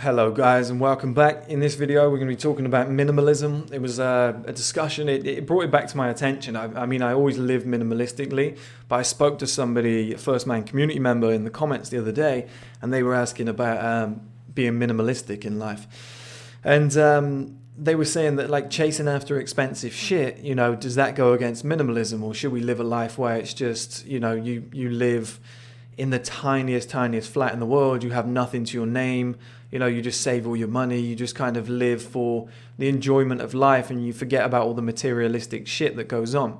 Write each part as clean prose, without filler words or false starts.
Hello guys and welcome back. In this video we're going to be talking about minimalism. It was a discussion, it brought it back to my attention. I mean I always live minimalistically, but I spoke to somebody, a First Man community member, in the comments the other day, and they were asking about being minimalistic in life. And they were saying that, like, chasing after expensive shit, does that go against minimalism, or should we live a life where it's just, you live in the tiniest flat in the world, you have nothing to your name, you just save all your money, you just kind of live for the enjoyment of life and you forget about all the materialistic shit that goes on.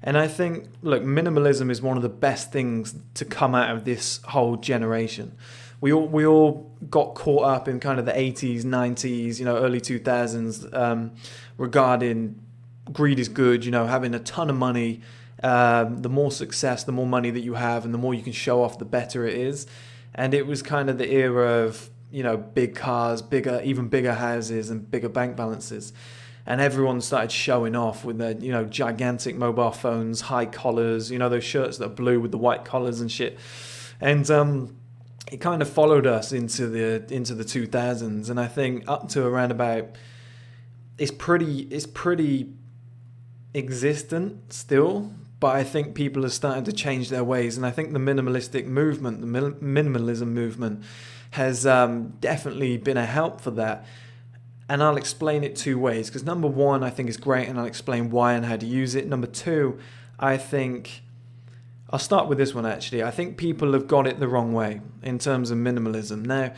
And I think, look, minimalism is one of the best things to come out of this whole generation. We all got caught up in kind of the 80s, 90s, early 2000s regarding greed is good, having a ton of money. The more success, the more money that you have, and the more you can show off, the better it is. And it was kind of the era of, big cars, even bigger houses and bigger bank balances. And everyone started showing off with their, gigantic mobile phones, high collars, those shirts that are blue with the white collars and shit. And it kind of followed us into the 2000s. And I think up to around about, it's pretty existent still. But I think people are starting to change their ways, and I think the minimalistic movement, the minimalism movement, has definitely been a help for that. And I'll explain it two ways, because number one, I think it's great, and I'll explain why and how to use it. Number two, I'll start with this one actually. I think people have got it the wrong way in terms of minimalism. Now,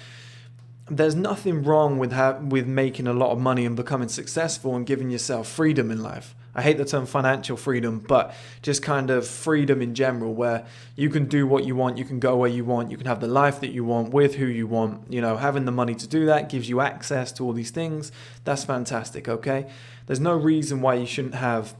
there's nothing wrong with making a lot of money and becoming successful and giving yourself freedom in life. I hate the term financial freedom, but just kind of freedom in general, where you can do what you want, you can go where you want, you can have the life that you want with who you want. Having the money to do that gives you access to all these things. That's fantastic, okay? There's no reason why you shouldn't have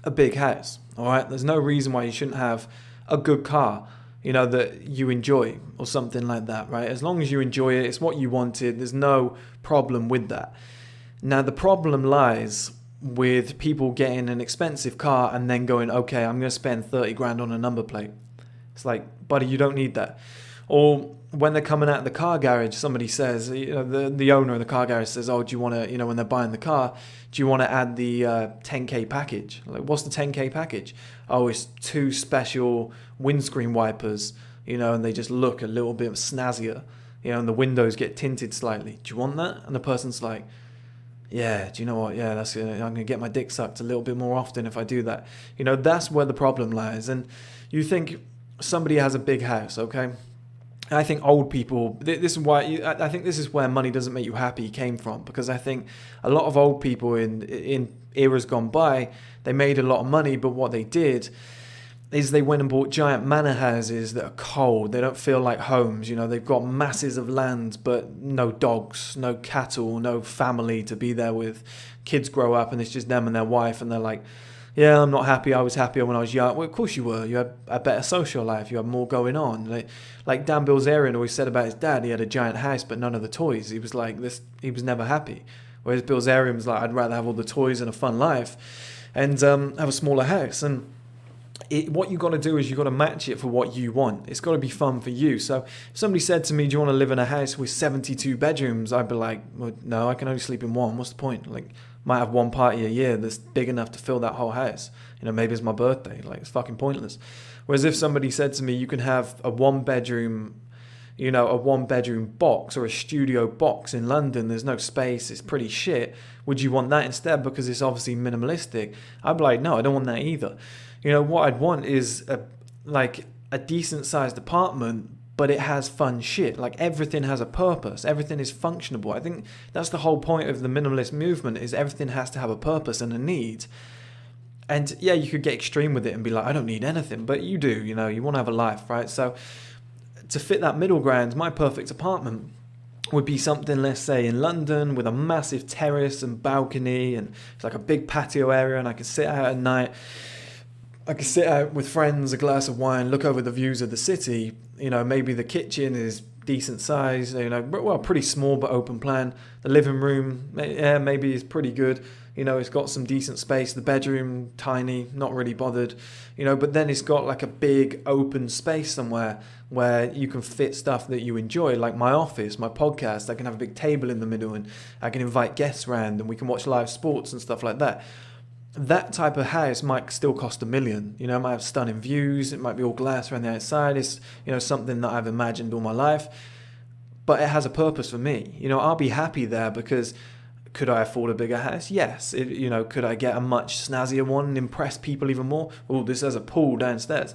a big house, all right? There's no reason why you shouldn't have a good car, that you enjoy or something like that, right? As long as you enjoy it, it's what you wanted, there's no problem with that. Now, the problem lies with people getting an expensive car and then going, okay, I'm going to spend 30 grand on a number plate. It's like, buddy, you don't need that. Or when they're coming out of the car garage, somebody says, the owner of the car garage says, oh, do you want to, when they're buying the car, do you want to add the 10K package? Like, what's the 10K package? Oh, it's 2 special windscreen wipers, and they just look a little bit snazzier, and the windows get tinted slightly. Do you want that? And the person's like, yeah, do you know what? Yeah, I'm going to get my dick sucked a little bit more often if I do that. That's where the problem lies. And you think somebody has a big house, okay? I think old people, this is why, I think this is where money doesn't make you happy came from, because I think a lot of old people in eras gone by, they made a lot of money, but what they did is they went and bought giant manor houses that are cold. They don't feel like homes. They've got masses of land, but no dogs, no cattle, no family to be there with. Kids grow up and it's just them and their wife, and they're like, yeah, I'm not happy. I was happier when I was young. Well, of course you were. You had a better social life. You had more going on. Like Dan Bilzerian always said about his dad, he had a giant house, but none of the toys. He was like this. He was never happy. Whereas Bilzerian was like, I'd rather have all the toys and a fun life and have a smaller house. And what you got to do is you got to match it for what you want. It's got to be fun for you. So if somebody said to me, do you want to live in a house with 72 bedrooms? I'd be like, well, no, I can only sleep in one. What's the point? Like, might have one party a year that's big enough to fill that whole house. Maybe it's my birthday. Like, it's fucking pointless. Whereas if somebody said to me, you can have a one bedroom box or a studio box in London, there's no space, it's pretty shit, would you want that instead because it's obviously minimalistic? I'd be like, no, I don't want that either. What I'd want is a decent sized apartment, but it has fun shit. Like, everything has a purpose, everything is functionable. I think that's the whole point of the minimalist movement, is everything has to have a purpose and a need. And yeah, you could get extreme with it and be like, I don't need anything, but you do, you want to have a life, right? So to fit that middle ground, my perfect apartment would be something, let's say, in London with a massive terrace and balcony, and it's like a big patio area, and I could sit out at night. I could sit out with friends, a glass of wine, look over the views of the city. Maybe the kitchen is decent size, well, pretty small but open plan. The living room, yeah, maybe is pretty good. It's got some decent space. The bedroom, tiny, not really bothered. But then it's got like a big open space somewhere where you can fit stuff that you enjoy, like my office, my podcast. I can have a big table in the middle and I can invite guests around and we can watch live sports and stuff like that. That type of house might still cost $1 million. It might have stunning views. It might be all glass around the outside. It's, something that I've imagined all my life, but it has a purpose for me. I'll be happy there because could I afford a bigger house? Yes. Could I get a much snazzier one and impress people even more? Oh, this has a pool downstairs.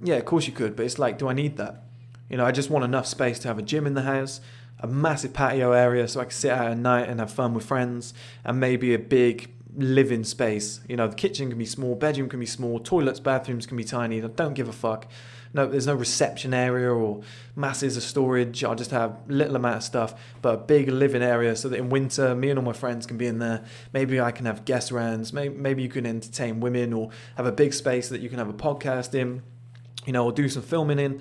Yeah, of course you could, but it's like, do I need that? I just want enough space to have a gym in the house, a massive patio area so I can sit out at night and have fun with friends, and maybe a big living space. The kitchen can be small, bedroom can be small, toilets, bathrooms can be tiny. I don't give a fuck. No, there's no reception area or masses of storage. I'll just have little amount of stuff, but a big living area so that in winter, me and all my friends can be in there. Maybe I can have guest rounds. Maybe you can entertain women or have a big space that you can have a podcast in, or do some filming in.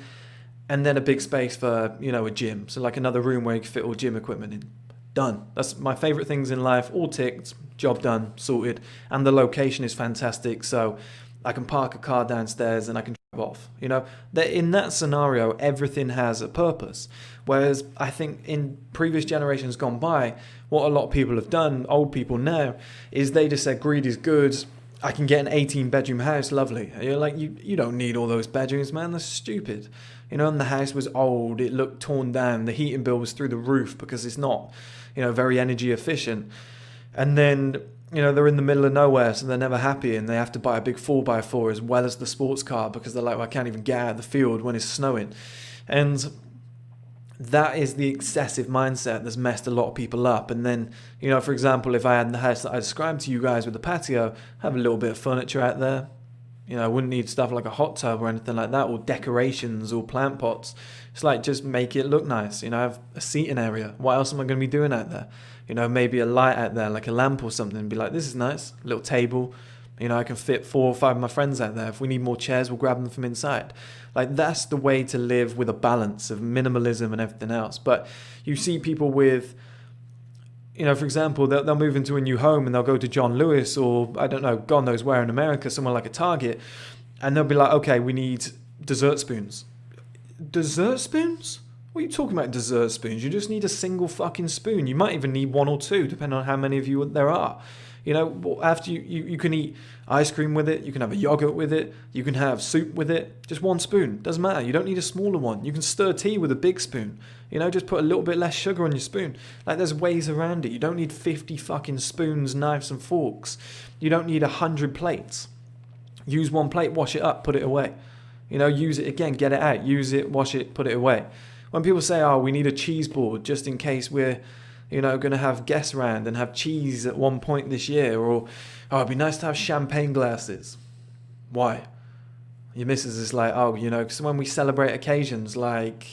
And then a big space for, a gym. So like another room where you can fit all gym equipment in. Done. That's my favorite things in life. All ticked, job done, sorted. And the location is fantastic. So I can park a car downstairs and I can drive off. In that scenario, everything has a purpose. Whereas I think in previous generations gone by, what a lot of people have done, old people now, is they just said greed is good. I can get an 18-bedroom house, lovely. You're like, you don't need all those bedrooms, man. That's stupid. And the house was old. It looked torn down. The heating bill was through the roof because it's not, very energy efficient. And then, they're in the middle of nowhere, so they're never happy, and they have to buy a big 4x4 as well as the sports car because they're like, well, I can't even get out of the field when it's snowing. And that is the excessive mindset that's messed a lot of people up. And then, for example, if I had the house that I described to you guys with the patio, have a little bit of furniture out there. I wouldn't need stuff like a hot tub or anything like that, or decorations or plant pots. It's like, just make it look nice. Have a seating area. What else am I going to be doing out there? Maybe a light out there, like a lamp or something. Be like, this is nice. A little table. I can fit 4 or 5 of my friends out there. If we need more chairs, we'll grab them from inside. Like, that's the way to live with a balance of minimalism and everything else. But you see people with, for example, they'll move into a new home and they'll go to John Lewis or, I don't know, God knows where in America, somewhere like a Target, and they'll be like, okay, we need dessert spoons. Dessert spoons? What are you talking about, dessert spoons? You just need a single fucking spoon. You might even need 1 or 2, depending on how many of you there are. After you can eat ice cream with it, you can have a yogurt with it, you can have soup with it, just 1 spoon. Doesn't matter. You don't need a smaller one. You can stir tea with a big spoon. Just put a little bit less sugar on your spoon. Like, there's ways around it. You don't need 50 fucking spoons, knives and forks. You don't need 100 plates. Use 1 plate, wash it up, put it away. Use it again, get it out. Use it, wash it, put it away. When people say, oh, we need a cheese board just in case we're going to have guests around and have cheese at one point this year, or, oh, it'd be nice to have champagne glasses. Why? Your missus is like, oh, because when we celebrate occasions like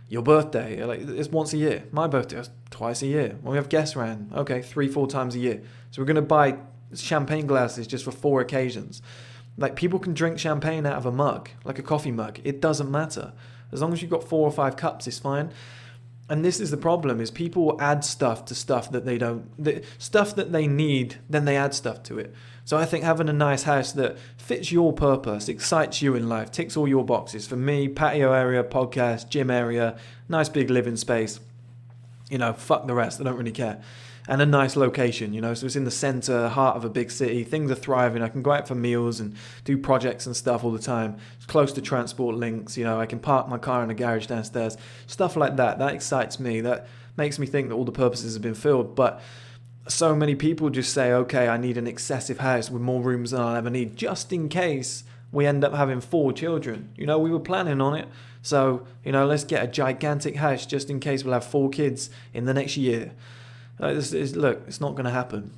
your birthday, like, it's once a year. My birthday is twice a year. When we have guests around, okay, 3-4 times a year. So we're going to buy champagne glasses just for 4 occasions. Like, people can drink champagne out of a mug, like a coffee mug. It doesn't matter. As long as you've got 4 or 5 cups, it's fine. And this is the problem, is people add stuff to stuff that they don't, stuff that they need, then they add stuff to it. So I think having a nice house that fits your purpose, excites you in life, ticks all your boxes. For me, patio area, podcast, gym area, nice big living space, fuck the rest, I don't really care. And a nice location, so it's in the center, heart of a big city. Things are thriving. I can go out for meals and do projects and stuff all the time. It's close to transport links. I can park my car in a garage downstairs. Stuff like that. That excites me. That makes me think that all the purposes have been filled. But so many people just say, okay, I need an excessive house with more rooms than I'll ever need, just in case we end up having 4 children. We were planning on it. So, let's get a gigantic house just in case we'll have 4 kids in the next year. Look, it's not going to happen.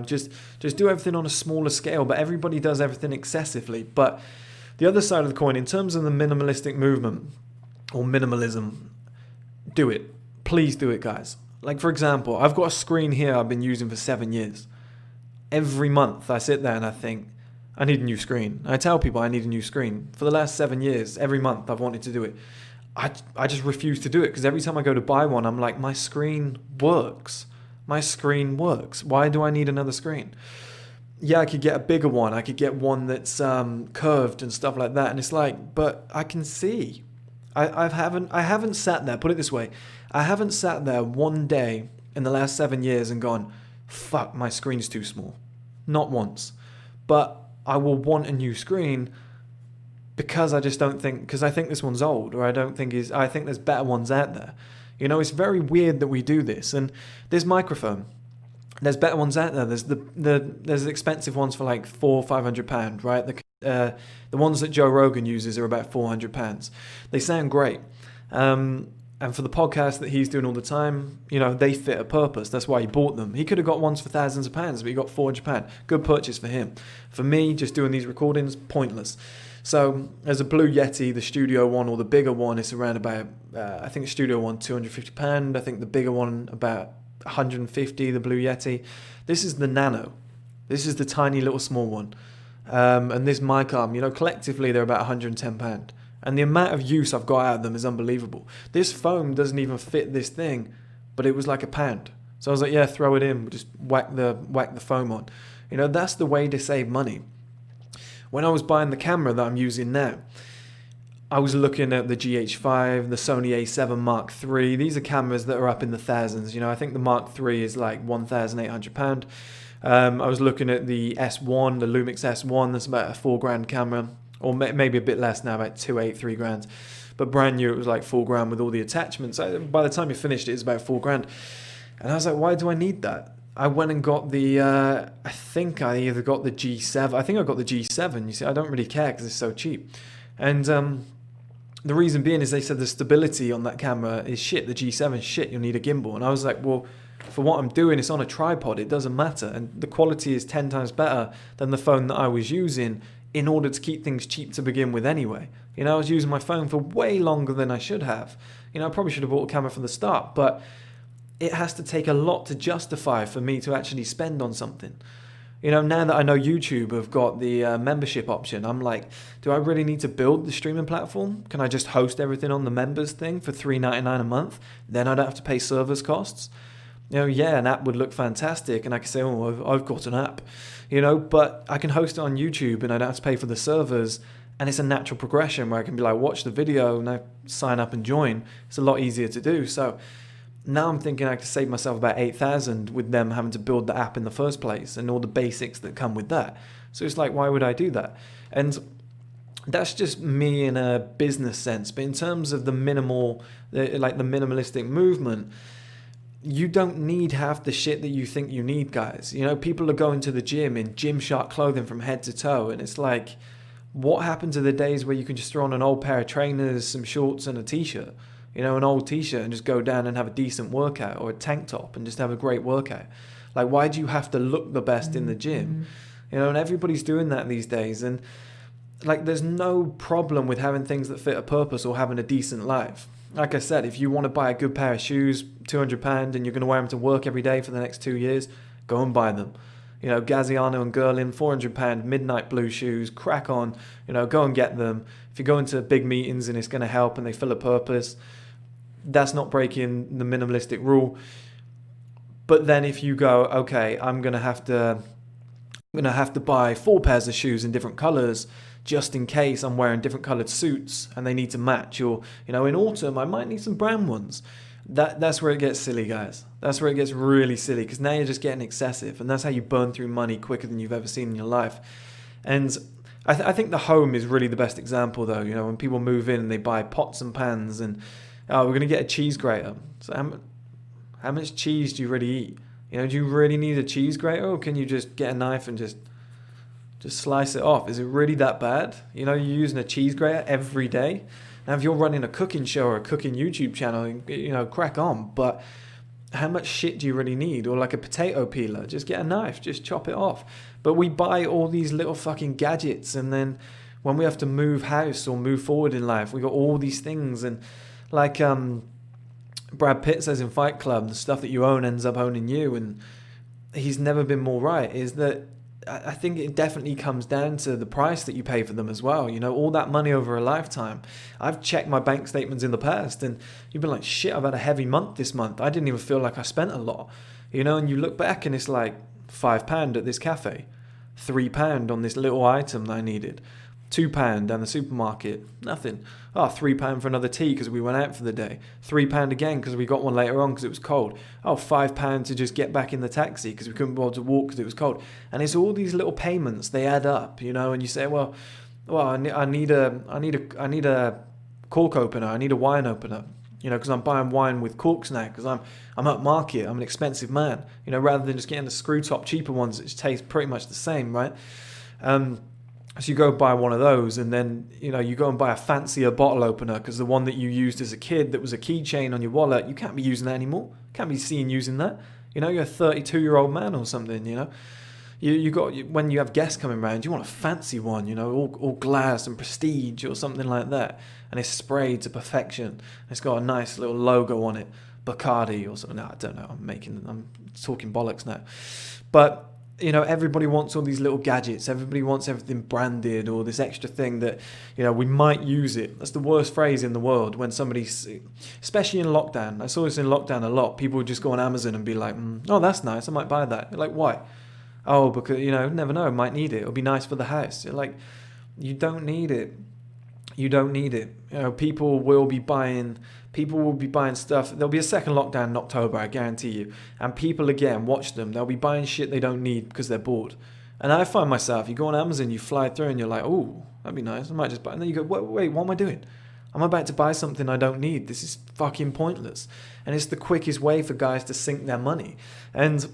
Just do everything on a smaller scale, but everybody does everything excessively. But the other side of the coin, in terms of the minimalistic movement or minimalism, do it. Please do it, guys. Like, for example, I've got a screen here I've been using for 7 years. Every month I sit there and I think, I need a new screen. I tell people I need a new screen. For the last 7 years, every month I've wanted to do it. I just refuse to do it, because every time I go to buy one, I'm like, my screen works. My screen works. Why do I need another screen? Yeah, I could get a bigger one. I could get one that's curved and stuff like that. And it's like, but I can see. I haven't sat there, put it this way, I haven't sat there one day in the last 7 years and gone, fuck, my screen's too small. Not once. But I will want a new screen because I just don't think, because I think this one's old, or I think there's better ones out there. You know, it's very weird that we do this. And this microphone, there's better ones out there. There's expensive ones for like £400-500, right? The ones that Joe Rogan uses are about £400. They sound great. And for the podcast that he's doing all the time, you know, they fit a purpose. That's why he bought them. He could have got ones for thousands of pounds, but he got £400. Good purchase for him. For me, just doing these recordings, pointless. So there's a Blue Yeti, the Studio One, or the bigger one, it's around about, I think Studio One, £250. I think the bigger one, about 150, the Blue Yeti. This is the Nano. This is the tiny little small one. And this mic arm, you know, collectively they're about £110. And the amount of use I've got out of them is unbelievable. This foam doesn't even fit this thing, but it was like £1. So I was like, yeah, throw it in, just whack the foam on. You know, that's the way to save money. When I was buying the camera that I'm using now, I was looking at the GH5, the Sony A7 Mark III. These are cameras that are up in the thousands. You know, I think the Mark III is like £1,800. I was looking at the S1, the Lumix S1. That's about a £4,000 camera, or maybe a bit less now, about £2,800-3,000. But brand new, it was like £4,000 with all the attachments. By the time you finished it, it's about £4,000. And I was like, why do I need that? I went and got the, I think I either got the G7. I think I got the G7. You see, I don't really care because it's so cheap. And the reason being is they said the stability on that camera is shit. The G7 is shit. You'll need a gimbal. And I was like, well, for what I'm doing, it's on a tripod. It doesn't matter. And the quality is 10 times better than the phone that I was using in order to keep things cheap to begin with anyway. You know, I was using my phone for way longer than I should have. You know, I probably should have bought a camera from the start, but it has to take a lot to justify for me to actually spend on something. You know, now that I know YouTube have got the membership option, I'm like, do I really need to build the streaming platform? Can I just host everything on the members thing for $3.99 a month? Then I don't have to pay servers costs. You know, yeah, an app would look fantastic, and I can say, oh, I've got an app, you know, but I can host it on YouTube and I don't have to pay for the servers, and it's a natural progression where I can be like, watch the video, now sign up and join. It's a lot easier to do. So now I'm thinking I could save myself about $8,000 with them having to build the app in the first place and all the basics that come with that. So it's like, why would I do that? And that's just me in a business sense. But in terms of the minimalistic movement, you don't need half the shit that you think you need, guys. You know, people are going to the gym in Gymshark clothing from head to toe, and it's like, what happened to the days where you can just throw on an old pair of trainers, some shorts and a t-shirt? You know, an old t-shirt, and just go down and have a decent workout, or a tank top and just have a great workout. Like, why do you have to look the best in the gym? You know, and everybody's doing that these days. And like, there's no problem with having things that fit a purpose or having a decent life. Like I said, if you want to buy a good pair of shoes, £200, and you're going to wear them to work every day for the next 2 years, go and buy them. You know, Gaziano and Guerlain, £400, midnight blue shoes, crack on, you know, go and get them. If you go into big meetings and it's going to help and they fill a purpose, that's not breaking the minimalistic rule. But then if you go, okay, I'm going to have to buy 4 pairs of shoes in different colors just in case I'm wearing different colored suits and they need to match, or, you know, in autumn I might need some brown ones. That's where it gets silly, guys. That's where it gets really silly, because now you're just getting excessive, and that's how you burn through money quicker than you've ever seen in your life. And I think the home is really the best example, though. You know, when people move in and they buy pots and pans, and we're going to get a cheese grater. So how much cheese do you really eat? You know, do you really need a cheese grater, or can you just get a knife and just slice it off? Is it really that bad? You know, you're using a cheese grater every day. Now, if you're running a cooking show or a cooking YouTube channel, you know, crack on. But how much shit do you really need? Or like a potato peeler, just get a knife, just chop it off. But we buy all these little fucking gadgets, and then when we have to move house or move forward in life, we got all these things. And like Brad Pitt says in Fight Club, the stuff that you own ends up owning you. And he's never been more right, is that I think it definitely comes down to the price that you pay for them as well. You know, all that money over a lifetime. I've checked my bank statements in the past and you've been like, shit, I've had a heavy month this month. I didn't even feel like I spent a lot. You know, and you look back and it's like £5 at this cafe, £3 on this little item that I needed, £2 down the supermarket, nothing. Oh, £3 for another tea because we went out for the day. £3 again because we got one later on because it was cold. Oh, £5 to just get back in the taxi because we couldn't be able to walk because it was cold. And it's all these little payments, they add up, you know. And you say, well, I need a cork opener. I need a wine opener. You know, because I'm buying wine with corks now because I'm upmarket. I'm an expensive man. You know, rather than just getting the screw top cheaper ones that taste pretty much the same, right? So you go buy one of those and then, you know, you go and buy a fancier bottle opener because the one that you used as a kid that was a keychain on your wallet, you can't be using that anymore. Can't be seen using that. You know, you're a 32-year-old man or something, you know. You got, when you have guests coming around, you want a fancy one, you know, all glass and prestige or something like that. And it's sprayed to perfection. It's got a nice little logo on it, Bacardi or something. No, I don't know. I'm talking bollocks now. But you know, everybody wants all these little gadgets. Everybody wants everything branded or this extra thing that, you know, we might use it. That's the worst phrase in the world when somebody's, especially in lockdown. I saw this in lockdown a lot. People would just go on Amazon and be like, oh, that's nice. I might buy that. You're like, why? Oh, because, you know, never know. I might need it. It'll be nice for the house. You're like, you don't need it. You don't need it. You know, people will be buying stuff. There'll be a second lockdown in October, I guarantee you. And people, again, watch them. They'll be buying shit they don't need because they're bored. And I find myself, you go on Amazon, you fly through and you're like, oh, that'd be nice. I might just buy it. And then you go, wait, what am I doing? I'm about to buy something I don't need. This is fucking pointless. And it's the quickest way for guys to sink their money. And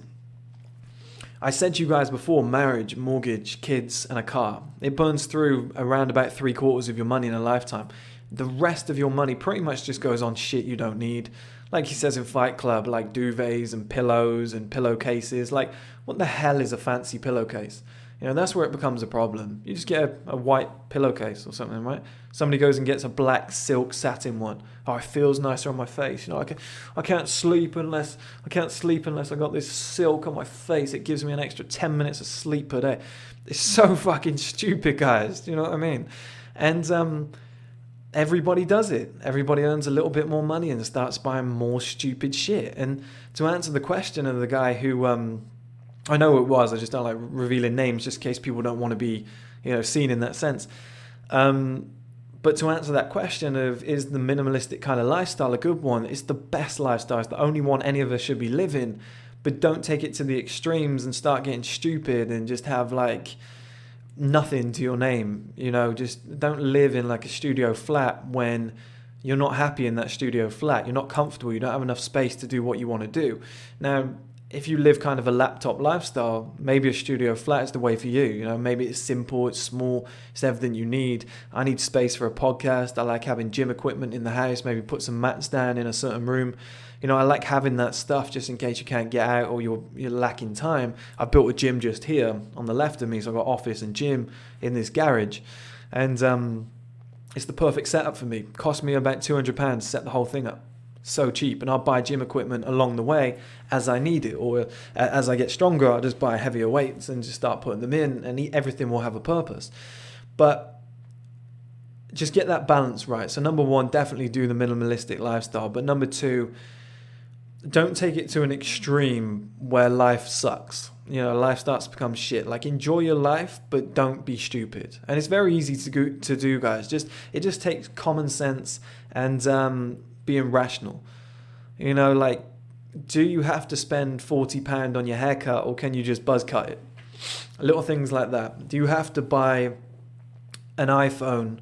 I said to you guys before, marriage, mortgage, kids, and a car. It burns through around about 3/4 of your money in a lifetime. The rest of your money pretty much just goes on shit you don't need. Like he says in Fight Club, like duvets and pillows and pillowcases. Like, what the hell is a fancy pillowcase? You know, that's where it becomes a problem. You just get a white pillowcase or something, right? Somebody goes and gets a black silk satin one. Oh, it feels nicer on my face. You know, I can't sleep unless I got this silk on my face. It gives me an extra 10 minutes of sleep per day. It's so fucking stupid, guys. Do you know what I mean? And everybody does it. Everybody earns a little bit more money and starts buying more stupid shit. And to answer the question of the guy who, I know it was, I just don't like revealing names just in case people don't want to be, you know, seen in that sense. But to answer that question of, is the minimalistic kind of lifestyle a good one? It's the best lifestyle. It's the only one any of us should be living. But don't take it to the extremes and start getting stupid and just have like nothing to your name. You know, just don't live in like a studio flat when you're not happy in that studio flat. You're not comfortable. You don't have enough space to do what you want to do. Now, if you live kind of a laptop lifestyle, maybe a studio flat is the way for you. You know, maybe it's simple, it's small, it's everything you need. I need space for a podcast. I like having gym equipment in the house, maybe put some mats down in a certain room. You know, I like having that stuff just in case you can't get out or you're lacking time. I built a gym just here on the left of me, so I've got office and gym in this garage. And it's the perfect setup for me. Cost me about £200 to set the whole thing up. So cheap, and I'll buy gym equipment along the way as I need it, or as I get stronger I'll just buy heavier weights and just start putting them in, and everything will have a purpose. But just get that balance right. So number one, definitely do the minimalistic lifestyle, but number two, don't take it to an extreme where life sucks. You know, life starts to become shit. Like, enjoy your life, but don't be stupid. And it's very easy to do, guys. It just takes common sense and being rational. You know, like, do you have to spend £40 on your haircut, or can you just buzz cut it? Little things like that. Do you have to buy an iPhone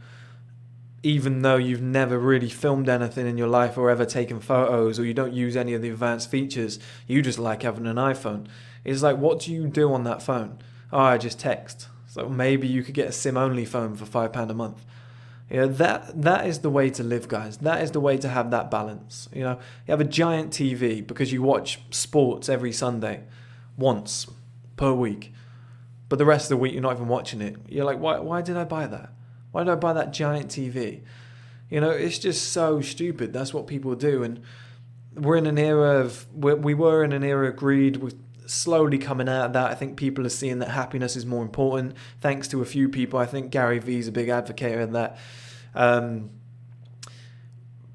even though you've never really filmed anything in your life or ever taken photos, or you don't use any of the advanced features, you just like having an iPhone? It's like, what do you do on that phone? Oh, I just text. So maybe you could get a SIM-only phone for £5 a month. You know, that is the way to live, guys. That is the way to have that balance. You know, you have a giant TV because you watch sports every Sunday, once per week, but the rest of the week you're not even watching it. You're like, why did I buy that? Why did I buy that giant TV? You know, it's just so stupid. That's what people do, and we're in an era of we were in an era of greed with slowly coming out of that. I think people are seeing that happiness is more important, thanks to a few people. I think Gary Vee's a big advocate of that.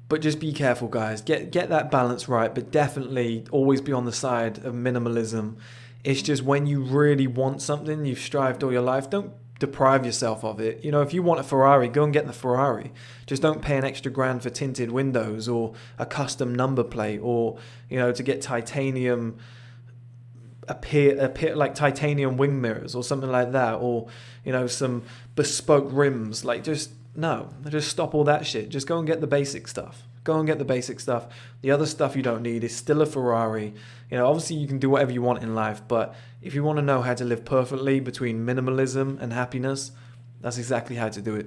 But just be careful, guys. Get that balance right, but definitely always be on the side of minimalism. It's just when you really want something, you've strived all your life, don't deprive yourself of it. You know, if you want a Ferrari, go and get the Ferrari. Just don't pay an extra grand for tinted windows or a custom number plate, or, you know, to get titanium like titanium wing mirrors or something like that, or, you know, some bespoke rims. Like, just stop all that shit. Just go and get the basic stuff. Go and get the basic stuff. The other stuff you don't need is still a Ferrari. You know, obviously you can do whatever you want in life, but if you want to know how to live perfectly between minimalism and happiness, that's exactly how to do it.